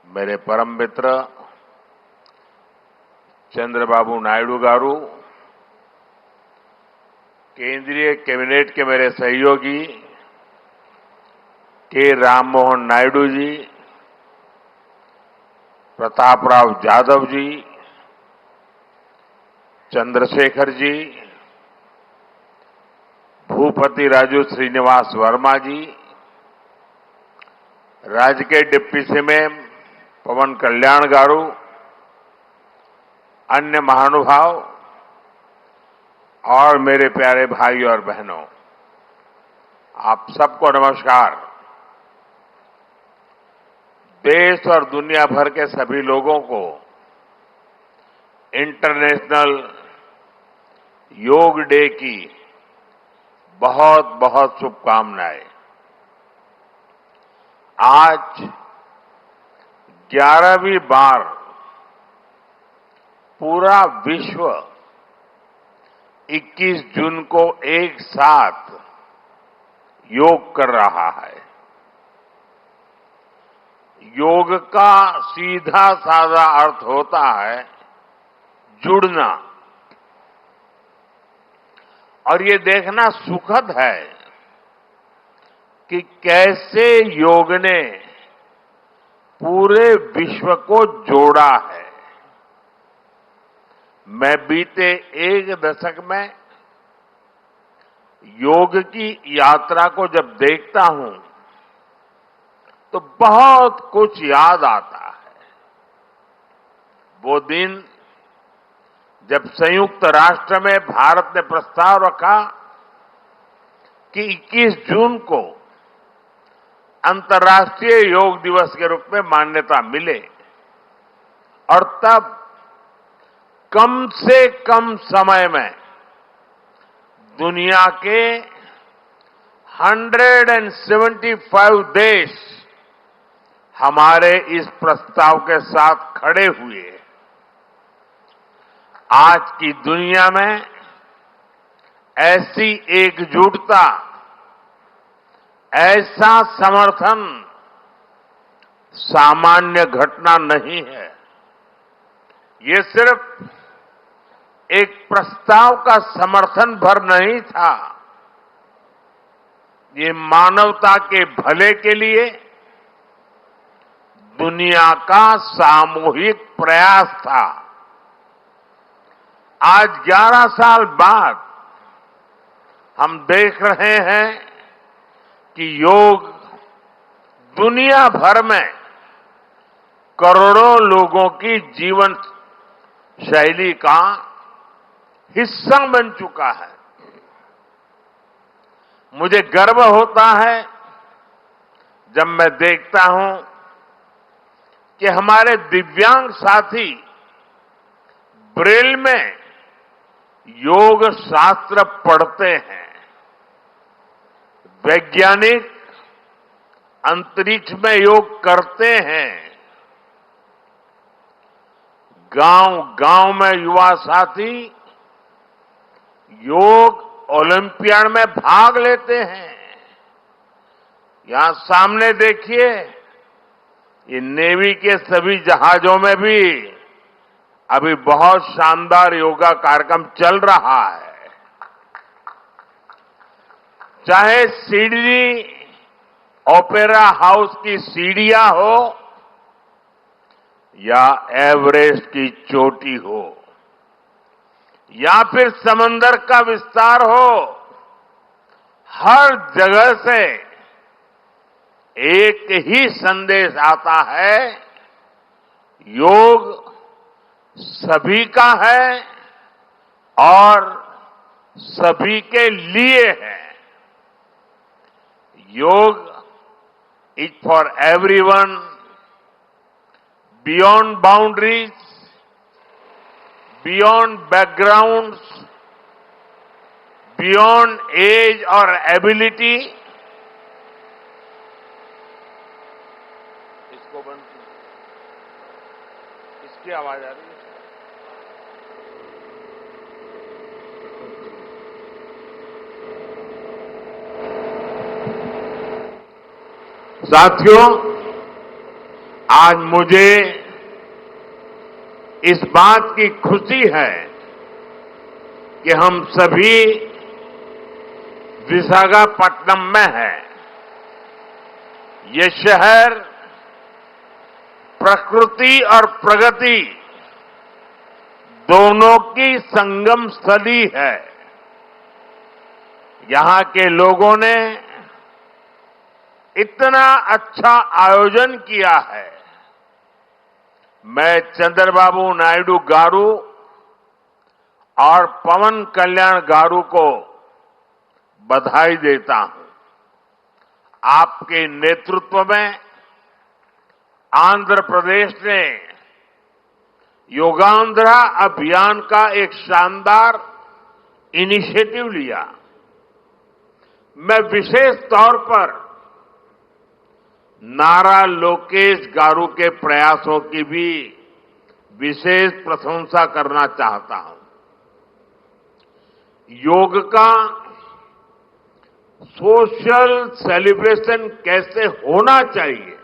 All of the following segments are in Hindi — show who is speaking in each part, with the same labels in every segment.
Speaker 1: मेरे परम मित्र चंद्रबाबू नायडू गारू, केंद्रीय कैबिनेट के मेरे सहयोगी के राम मोहन नायडू जी, प्रताप राव जाधव जी, चंद्रशेखर जी, भूपति राजू श्रीनिवास वर्मा जी, राज्य के डिप्टी सीएम पवन कल्याण गारू, अन्य महानुभाव और मेरे प्यारे भाई और बहनों, आप सबको नमस्कार। देश और दुनिया भर के सभी लोगों को इंटरनेशनल योग डे की बहुत बहुत शुभकामनाएं। आज 11वीं बार पूरा विश्व 21 जून को एक साथ योग कर रहा है। योग का सीधा साधा अर्थ होता है जुड़ना, और ये देखना सुखद है कि कैसे योग ने पूरे विश्व को जोड़ा है। मैं बीते एक दशक में योग की यात्रा को जब देखता हूं तो बहुत कुछ याद आता है। वो दिन जब संयुक्त राष्ट्र में भारत ने प्रस्ताव रखा कि 21 जून को अंतर्राष्ट्रीय योग दिवस के रूप में मान्यता मिले, और तब कम से कम समय में दुनिया के 175 देश हमारे इस प्रस्ताव के साथ खड़े हुए। आज की दुनिया में ऐसी एकजुटता, ऐसा समर्थन सामान्य घटना नहीं है। ये सिर्फ एक प्रस्ताव का समर्थन भर नहीं था, ये मानवता के भले के लिए दुनिया का सामूहिक प्रयास था। आज 11 साल बाद हम देख रहे हैं कि योग दुनिया भर में करोड़ों लोगों की जीवन शैली का हिस्सा बन चुका है। मुझे गर्व होता है जब मैं देखता हूं कि हमारे दिव्यांग साथी ब्रेल में योग शास्त्र पढ़ते हैं, वैज्ञानिक अंतरिक्ष में योग करते हैं, गांव-गांव में युवा साथी योग ओलंपियाड में भाग लेते हैं। यहां सामने देखिए, ये नेवी के सभी जहाजों में भी अभी बहुत शानदार योगा कार्यक्रम चल रहा है। चाहे सिडनी ओपेरा हाउस की सीढ़ियां हो या एवरेस्ट की चोटी हो या फिर समंदर का विस्तार हो, हर जगह से एक ही संदेश आता है, योग सभी का है और सभी के लिए है। Yoga is for everyone, beyond boundaries, beyond backgrounds, beyond age और एबिलिटी। इसको बंद कीजिए, इसकी आवाज आ रही है। साथियों, आज मुझे इस बात की खुशी है कि हम सभी विशाखापट्टनम में हैं। ये शहर प्रकृति और प्रगति दोनों की संगम स्थली है। यहां के लोगों ने इतना अच्छा आयोजन किया है। मैं चंद्रबाबू नायडू गारू और पवन कल्याण गारू को बधाई देता हूं। आपके नेतृत्व में आंध्र प्रदेश ने योगांध्रा अभियान का एक शानदार इनिशिएटिव लिया। मैं विशेष तौर पर नारा लोकेश गारू के प्रयासों की भी विशेष प्रशंसा करना चाहता हूं। योग का सोशल सेलिब्रेशन कैसे होना चाहिए,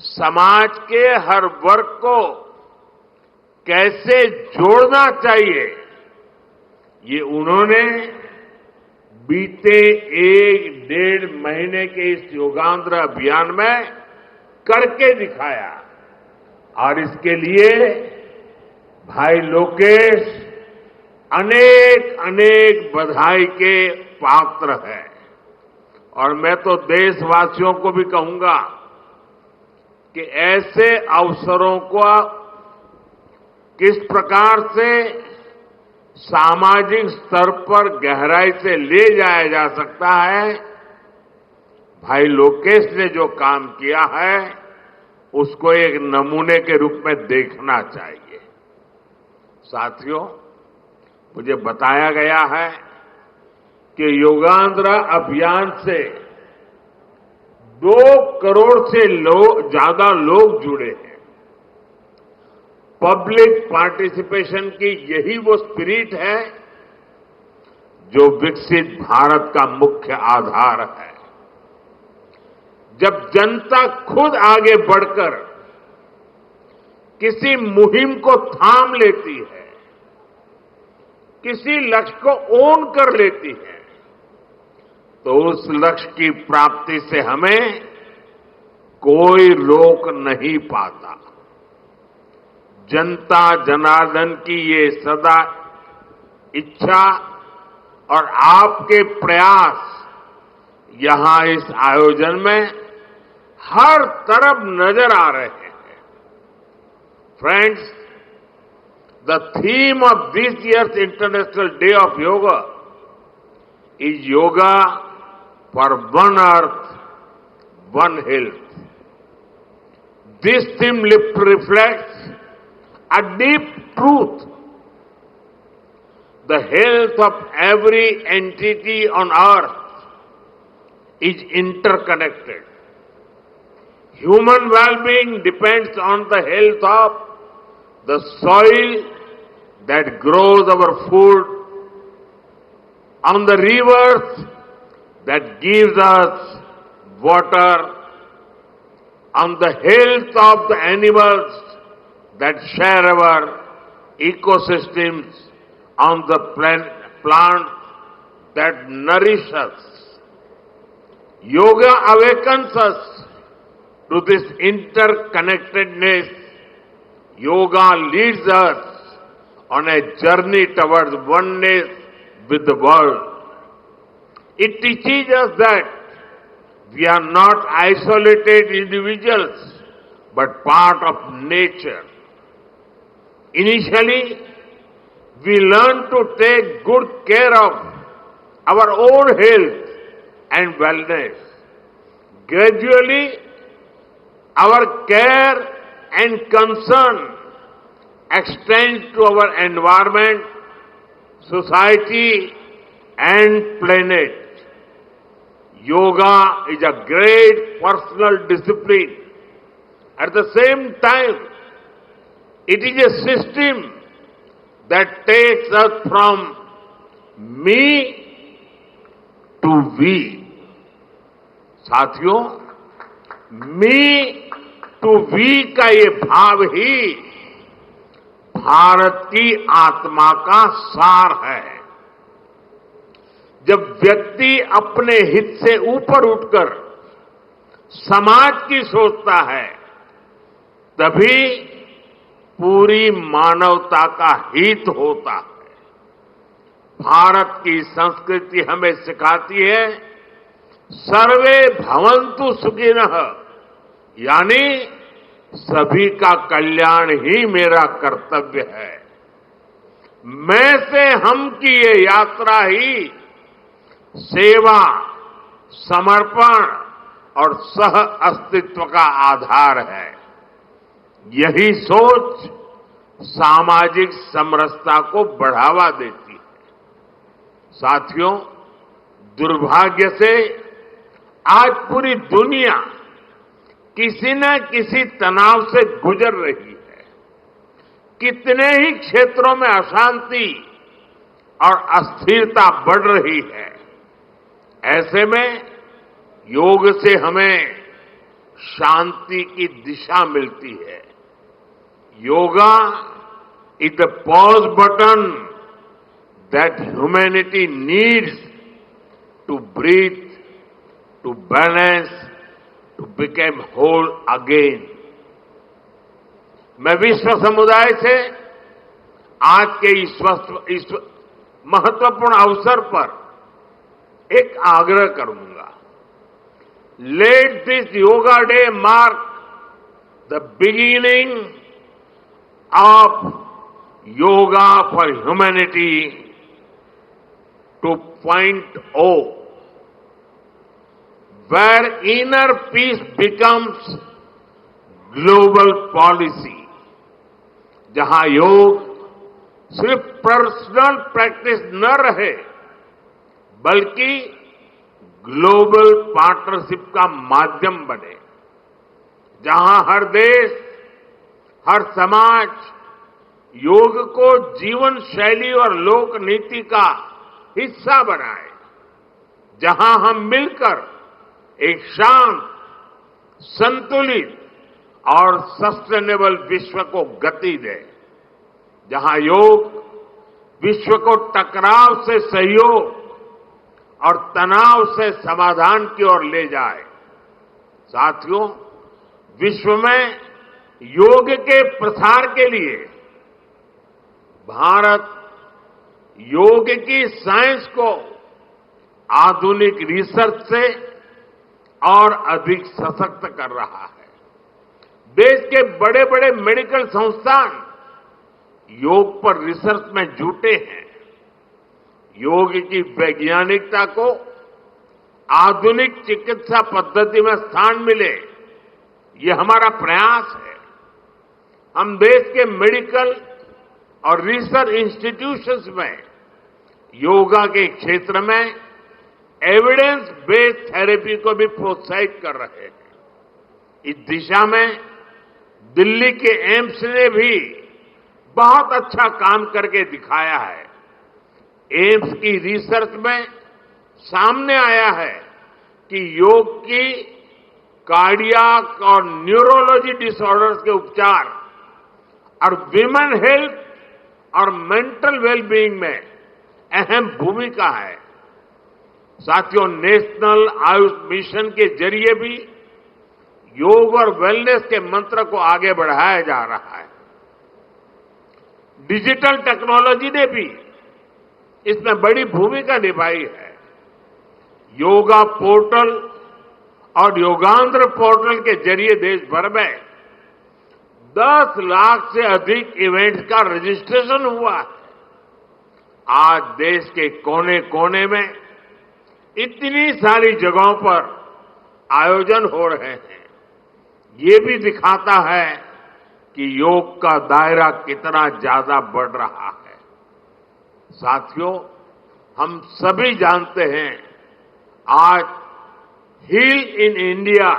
Speaker 1: समाज के हर वर्ग को कैसे जोड़ना चाहिए, ये उन्होंने बीते 1-1.5 महीने के इस योगांध्र अभियान में करके दिखाया। और इसके लिए भाई लोकेश अनेक अनेक बधाई के पात्र है। और मैं तो देशवासियों को भी कहूंगा कि ऐसे अवसरों को किस प्रकार से सामाजिक स्तर पर गहराई से ले जाया जा सकता है, भाई लोकेश ने जो काम किया है उसको एक नमूने के रूप में देखना चाहिए। साथियों, मुझे बताया गया है कि योगांध्र अभियान से 2 करोड़ से ज्यादा लोग जुड़े हैं। पब्लिक पार्टिसिपेशन की यही वो स्पिरिट है जो विकसित भारत का मुख्य आधार है। जब जनता खुद आगे बढ़कर किसी मुहिम को थाम लेती है, किसी लक्ष्य को ओन कर लेती है, तो उस लक्ष्य की प्राप्ति से हमें कोई रोक नहीं पाता। जनता जनार्दन की ये सदा इच्छा और आपके प्रयास यहां इस आयोजन में हर तरफ नजर आ रहे हैं। Friends, the theme of this year's International Day of Yoga is Yoga for One Earth, One Health. This theme reflects a deep truth. The health of every entity on earth is interconnected. Human well-being depends on the health of the soil that grows our food, on the rivers that gives us water, on the health of the animals that share our ecosystems, on the plants that nourish us. Yoga awakens us to this interconnectedness. Yoga leads us on a journey towards oneness with the world. It teaches us that we are not isolated individuals, but part of nature. Initially, we learn to take good care of our own health and wellness. Gradually, our care and concern extends to our environment, society, and planet. Yoga is a great personal discipline. At the same time, it is a system that takes us from me to we. साथियों, मी टू वी का ये भाव ही भारत की आत्मा का सार है। जब व्यक्ति अपने हित से ऊपर उठकर समाज की सोचता है, तभी पूरी मानवता का हित होता है। भारत की संस्कृति हमें सिखाती है सर्वे भवन्तु सुखिनः, यानी सभी का कल्याण ही मेरा कर्तव्य है। मैं से हम की ये यात्रा ही सेवा, समर्पण और सह अस्तित्व का आधार है। यही सोच सामाजिक समरसता को बढ़ावा देती है। साथियों, दुर्भाग्य से आज पूरी दुनिया किसी न किसी तनाव से गुजर रही है। कितने ही क्षेत्रों में अशांति और अस्थिरता बढ़ रही है। ऐसे में योग से हमें शांति की दिशा मिलती है। Yoga is the pause button that humanity needs to breathe, to balance, to become whole again. मैं विश्व समुदाय से आज के इस महत्वपूर्ण अवसर पर एक आग्रह करूंगा। Let this yoga day mark the beginning of yoga for humanity 2.0, where inner peace becomes global policy, जहां योग सिर्फ पर्सनल प्रैक्टिस न रहे बल्कि ग्लोबल पार्टनरशिप का माध्यम बने, जहां हर देश, हर समाज योग को जीवन शैली और लोक नीति का हिस्सा बनाए, जहां हम मिलकर एक शांत, संतुलित और सस्टेनेबल विश्व को गति दे, जहां योग विश्व को टकराव से सहयोग और तनाव से समाधान की ओर ले जाए। साथियों, विश्व में योग के प्रसार के लिए भारत योग की साइंस को आधुनिक रिसर्च से और अधिक सशक्त कर रहा है। देश के बड़े बड़े मेडिकल संस्थान योग पर रिसर्च में जुटे हैं। योग की वैज्ञानिकता को आधुनिक चिकित्सा पद्धति में स्थान मिले, ये हमारा प्रयास है। हम देश के मेडिकल और रिसर्च इंस्टीट्यूशंस में योगा के क्षेत्र में एविडेंस बेस्ड थेरेपी को भी प्रोत्साहित कर रहे हैं। इस दिशा में दिल्ली के एम्स ने भी बहुत अच्छा काम करके दिखाया है। एम्स की रिसर्च में सामने आया है कि योग की कार्डियक और न्यूरोलॉजी डिसऑर्डर्स के उपचार और विमेन हेल्थ और मेंटल वेलबीइंग में अहम भूमिका है। साथियों, नेशनल आयुष मिशन के जरिए भी योग और वेलनेस के मंत्र को आगे बढ़ाया जा रहा है। डिजिटल टेक्नोलॉजी ने भी इसमें बड़ी भूमिका निभाई है। योगा पोर्टल और योगांध्र पोर्टल के जरिए देश भर में 10 लाख से अधिक इवेंट्स का रजिस्ट्रेशन हुआ है। आज देश के कोने कोने में इतनी सारी जगहों पर आयोजन हो रहे हैं। ये भी दिखाता है कि योग का दायरा कितना ज्यादा बढ़ रहा है। साथियों, हम सभी जानते हैं आज हील इन इंडिया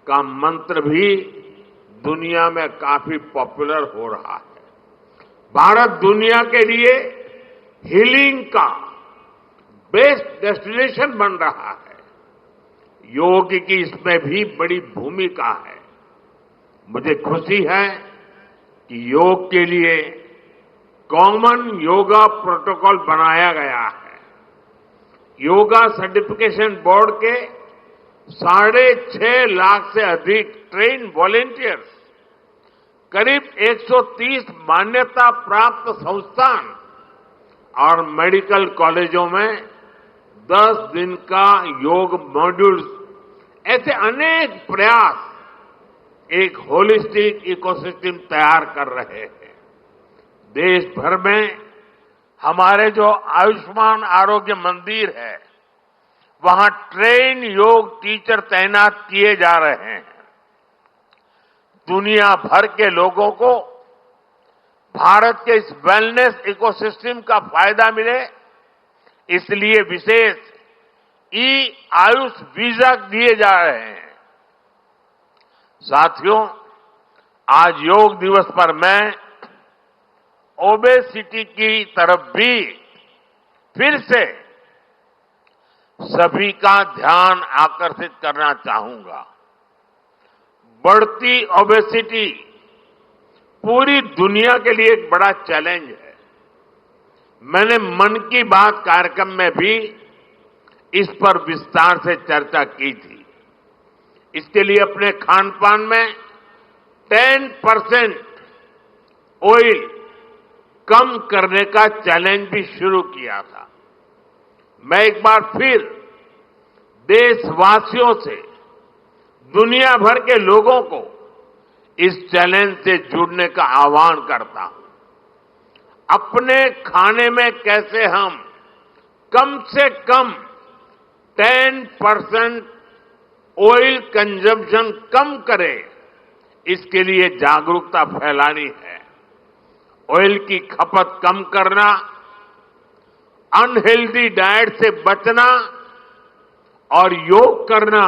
Speaker 1: का मंत्र भी दुनिया में काफी पॉपुलर हो रहा है। भारत दुनिया के लिए हीलिंग का बेस्ट डेस्टिनेशन बन रहा है। योग की इसमें भी बड़ी भूमिका है। मुझे खुशी है कि योग के लिए कॉमन योगा प्रोटोकॉल बनाया गया है। योगा सर्टिफिकेशन बोर्ड के 6.5 लाख से अधिक ट्रेन वॉलेंटियर्स, करीब 130 मान्यता प्राप्त संस्थान और मेडिकल कॉलेजों में 10 दिन का योग मॉड्यूल्स, ऐसे अनेक प्रयास एक होलिस्टिक इकोसिस्टम तैयार कर रहे हैं। देश भर में हमारे जो आयुष्मान आरोग्य मंदिर है, वहां ट्रेन योग टीचर तैनात किए जा रहे हैं। दुनिया भर के लोगों को भारत के इस वेलनेस इकोसिस्टम का फायदा मिले, इसलिए विशेष आयुष वीजा दिए जा रहे हैं। साथियों, आज योग दिवस पर मैं ओबेसिटी की तरफ भी फिर से सभी का ध्यान आकर्षित करना चाहूंगा। बढ़ती ओबेसिटी पूरी दुनिया के लिए एक बड़ा चैलेंज है। मैंने मन की बात कार्यक्रम में भी इस पर विस्तार से चर्चा की थी। इसके लिए अपने खान पान में 10% ऑयल कम करने का चैलेंज भी शुरू किया था। मैं एक बार फिर देशवासियों से, दुनिया भर के लोगों को इस चैलेंज से जुड़ने का आह्वान करता हूं। अपने खाने में कैसे हम कम से कम 10% ऑयल कंजम्पशन कम करें, इसके लिए जागरूकता फैलानी है। ऑयल की खपत कम करना, अनहेल्दी डाइट से बचना और योग करना,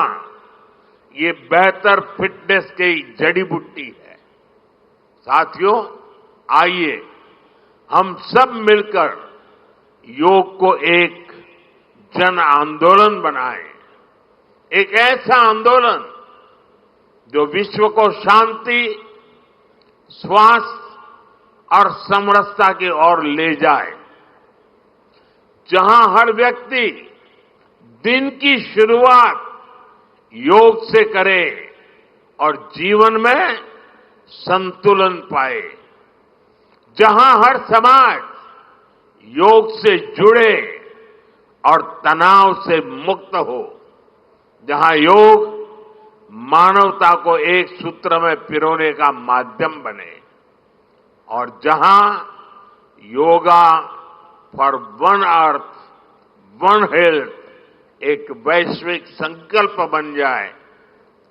Speaker 1: ये बेहतर फिटनेस की जड़ी बूटी है। साथियों, आइए हम सब मिलकर योग को एक जन आंदोलन बनाएं, एक ऐसा आंदोलन जो विश्व को शांति, स्वास्थ्य और समरसता की ओर ले जाए, जहां हर व्यक्ति दिन की शुरुआत योग से करे और जीवन में संतुलन पाए, जहां हर समाज योग से जुड़े और तनाव से मुक्त हो, जहां योग मानवता को एक सूत्र में पिरोने का माध्यम बने, और जहां yoga for one earth one health एक वैश्विक संकल्प बन जाए।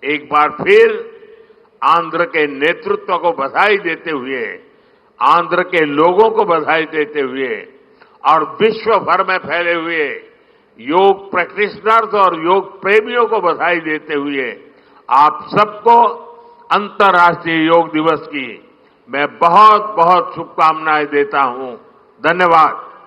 Speaker 1: एक बार फिर आंध्र के नेतृत्व को बधाई देते हुए, आंध्र के लोगों को बधाई देते हुए और विश्व भर में फैले हुए योग प्रैक्टिशनर्स और योग प्रेमियों को बधाई देते हुए आप सबको अंतर्राष्ट्रीय योग दिवस की मैं बहुत बहुत शुभकामनाएं देता हूं। धन्यवाद।